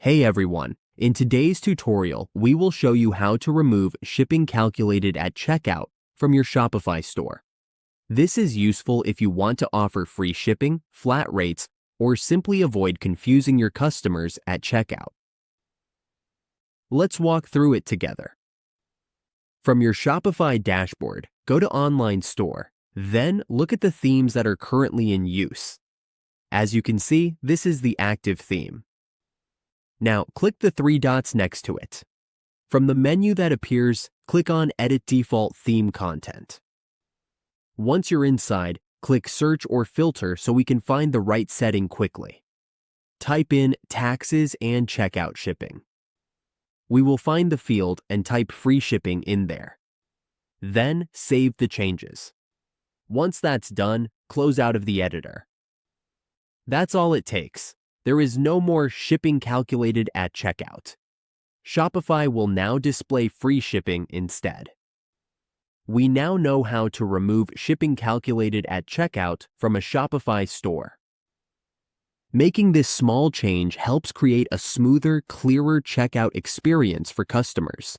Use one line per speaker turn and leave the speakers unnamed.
Hey everyone, in today's tutorial, we will show you how to remove shipping calculated at checkout from your Shopify store. This is useful if you want to offer free shipping, flat rates, or simply avoid confusing your customers at checkout. Let's walk through it together. From your Shopify dashboard, go to Online Store, then look at the themes that are currently in use. As you can see, this is the active theme. Now, click the three dots next to it. From the menu that appears, click on Edit Default Theme Content. Once you're inside, click Search or Filter so we can find the right setting quickly. Type in Taxes and Checkout Shipping. We will find the field and type Free Shipping in there. Then, save the changes. Once that's done, close out of the editor. That's all it takes. There is no more shipping calculated at checkout. Shopify will now display free shipping instead. We now know how to remove shipping calculated at checkout from a Shopify store. Making this small change helps create a smoother, clearer checkout experience for customers.